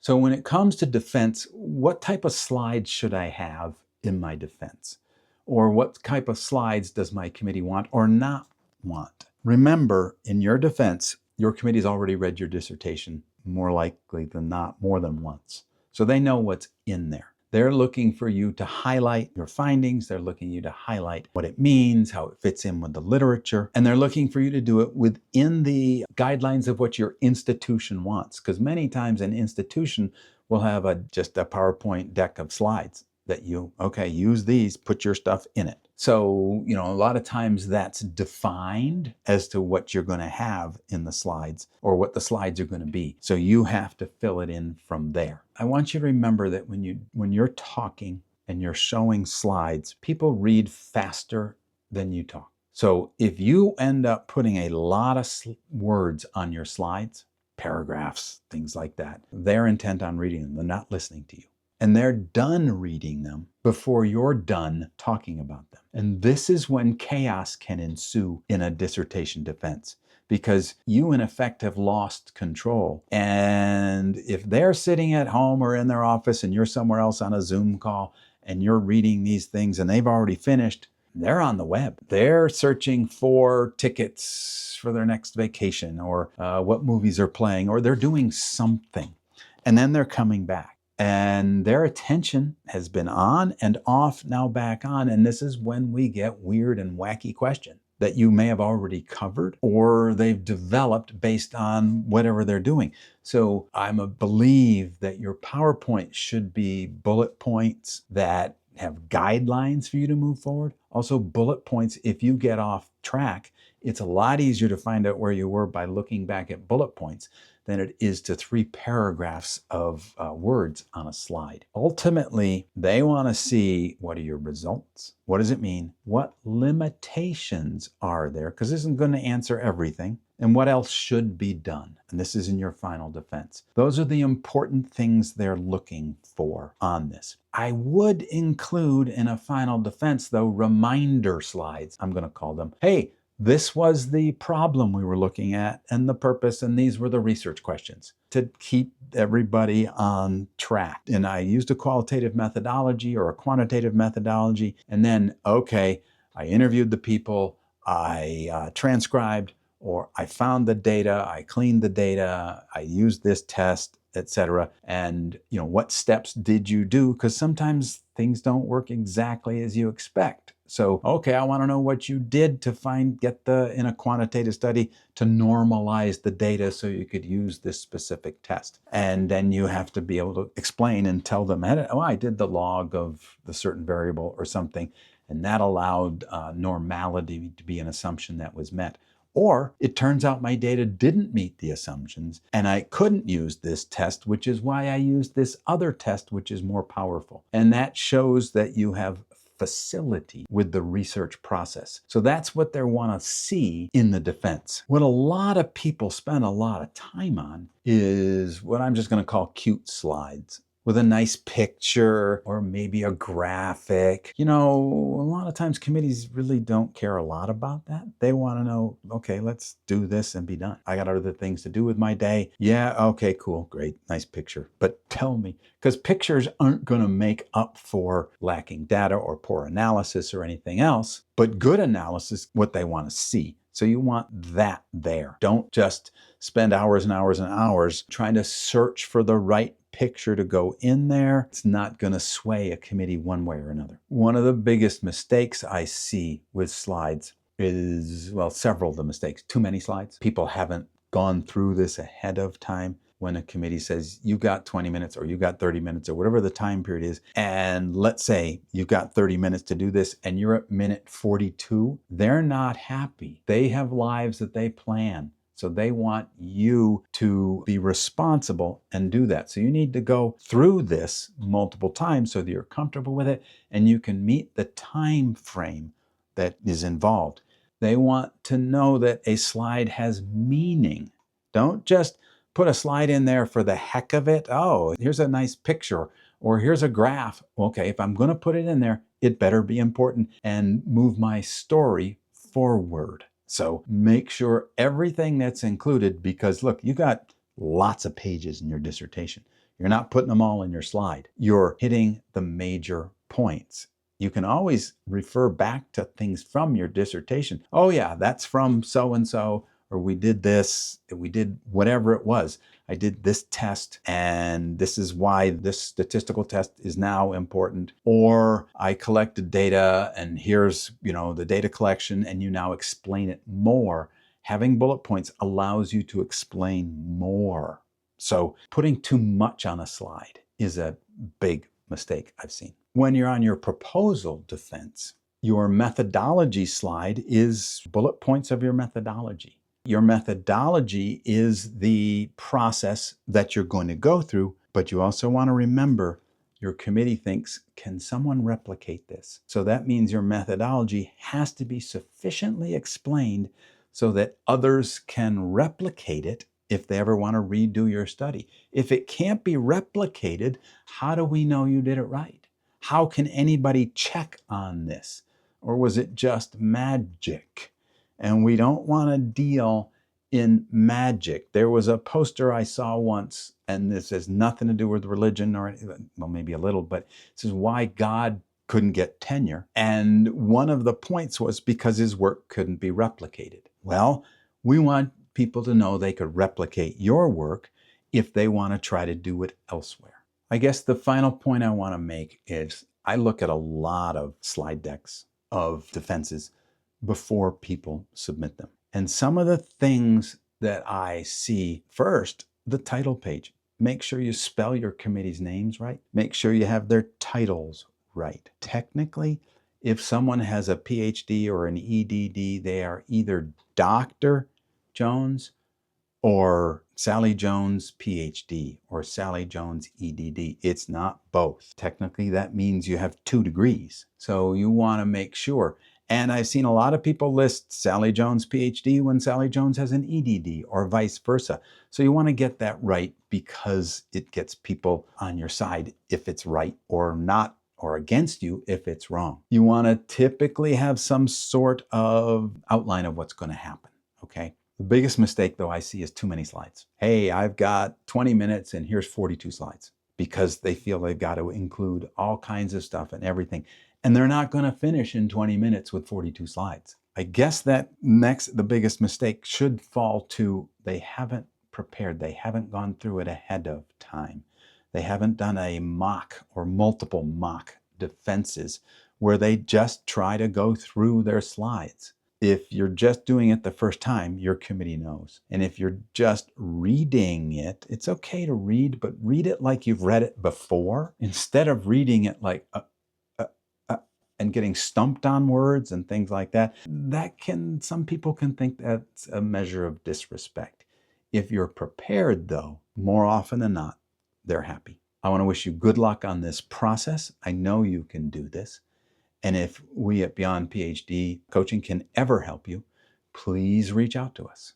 So when it comes to defense, what type of slides should I have in my defense? Or what type of slides does my committee want or not want? Remember, in your defense, your committee's already read your dissertation, more likely than not, more than once. So they know what's in there. They're looking for you to highlight your findings. They're looking you to highlight what it means, how it fits in with the literature. And they're looking for you to do it within the guidelines of what your institution wants. Because many times an institution will have just a PowerPoint deck of slides that use these, put your stuff in it. So, a lot of times that's defined as to what you're going to have in the slides or what the slides are going to be. So you have to fill it in from there. I want you to remember that when you're talking and you're showing slides, people read faster than you talk. So if you end up putting a lot of words on your slides, paragraphs, things like that, they're intent on reading them. They're not listening to you. And they're done reading them before you're done talking about them. And this is when chaos can ensue in a dissertation defense, because you in effect have lost control. And if they're sitting at home or in their office and you're somewhere else on a Zoom call and you're reading these things and they've already finished, they're on the web. They're searching for tickets for their next vacation or what movies are playing, or they're doing something. And then they're coming back. And their attention has been on and off, now back on. And this is when we get weird and wacky questions that you may have already covered or they've developed based on whatever they're doing. So believe that your PowerPoint should be bullet points that have guidelines for you to move forward. Also bullet points, if you get off track, it's a lot easier to find out where you were by looking back at bullet points than it is to 3 paragraphs of words on a slide. Ultimately, they want to see, what are your results? What does it mean? What limitations are there? Because this isn't going to answer everything. And what else should be done? And this is in your final defense. Those are the important things they're looking for on this. I would include in a final defense, though, reminder slides, I'm going to call them. Hey, this was the problem we were looking at and the purpose, and these were the research questions to keep everybody on track. And I used a qualitative methodology or a quantitative methodology. And then, I interviewed the people, I transcribed, or I found the data, I cleaned the data, I used this test, etc. And, what steps did you do? Because sometimes things don't work exactly as you expect. So, I want to know what you did to in a quantitative study to normalize the data so you could use this specific test. And then you have to be able to explain and tell them, I did the log of the certain variable or something, and that allowed normality to be an assumption that was met. Or it turns out my data didn't meet the assumptions and I couldn't use this test, which is why I used this other test, which is more powerful. And that shows that you have facility with the research process. So that's what they want to see in the defense. What a lot of people spend a lot of time on is what I'm just going to call cute slides with a nice picture or maybe a graphic. A lot of times committees really don't care a lot about that. They want to know, let's do this and be done. I got other things to do with my day. Yeah, okay, cool, great, nice picture. But tell me, because pictures aren't going to make up for lacking data or poor analysis or anything else, but good analysis, what they want to see. So you want that there. Don't just spend hours and hours and hours trying to search for the right picture to go in there. It's not going to sway a committee one way or another. One of the biggest mistakes I see with slides is, several of the mistakes. Too many slides. People haven't gone through this ahead of time. When a committee says, you got 20 minutes or you got 30 minutes or whatever the time period is, and let's say you've got 30 minutes to do this and you're at minute 42, they're not happy. They have lives that they plan. So they want you to be responsible and do that. So you need to go through this multiple times so that you're comfortable with it and you can meet the time frame that is involved. They want to know that a slide has meaning. Don't just put a slide in there for the heck of it. Oh, here's a nice picture or here's a graph. Okay, if I'm going to put it in there, it better be important and move my story forward. So make sure everything that's included, because look, you got lots of pages in your dissertation. You're not putting them all in your slide. You're hitting the major points. You can always refer back to things from your dissertation. Oh yeah, that's from so-and-so, or we did this, we did whatever it was. I did this test, and this is why this statistical test is now important. Or I collected data, and here's, the data collection, and you now explain it more. Having bullet points allows you to explain more. So putting too much on a slide is a big mistake I've seen. When you're on your proposal defense, your methodology slide is bullet points of your methodology. Your methodology is the process that you're going to go through, but you also want to remember your committee thinks, can someone replicate this? So that means your methodology has to be sufficiently explained so that others can replicate it if they ever want to redo your study. If it can't be replicated, how do we know you did it right? How can anybody check on this? Or was it just magic? And we don't want to deal in magic. There was a poster I saw once, and this has nothing to do with religion or, well, maybe a little, but it says why God couldn't get tenure. And one of the points was because his work couldn't be replicated. Well, we want people to know they could replicate your work if they want to try to do it elsewhere. I guess the final point I want to make is I look at a lot of slide decks of defenses before people submit them. And some of the things that I see, first, the title page. Make sure you spell your committee's names right. Make sure you have their titles right. Technically, if someone has a PhD or an EDD, they are either Dr. Jones or Sally Jones PhD or Sally Jones EDD. It's not both. Technically, that means you have 2 degrees. So you want to make sure. And I've seen a lot of people list Sally Jones PhD when Sally Jones has an EDD or vice versa. So you want to get that right because it gets people on your side if it's right or not, or against you if it's wrong. You want to typically have some sort of outline of what's going to happen, okay? The biggest mistake, though, I see is too many slides. Hey, I've got 20 minutes and here's 42 slides, because they feel they've got to include all kinds of stuff and everything. And they're not going to finish in 20 minutes with 42 slides. I guess that the biggest mistake should fall to they haven't prepared. They haven't gone through it ahead of time. They haven't done a mock or multiple mock defenses where they just try to go through their slides. If you're just doing it the first time, your committee knows. And if you're just reading it, it's okay to read, but read it like you've read it before, instead of reading it like and getting stumped on words and things like that. Some people can think that's a measure of disrespect. If you're prepared, though, more often than not, they're happy. I want to wish you good luck on this process. I know you can do this. And if we at Beyond PhD Coaching can ever help you, please reach out to us.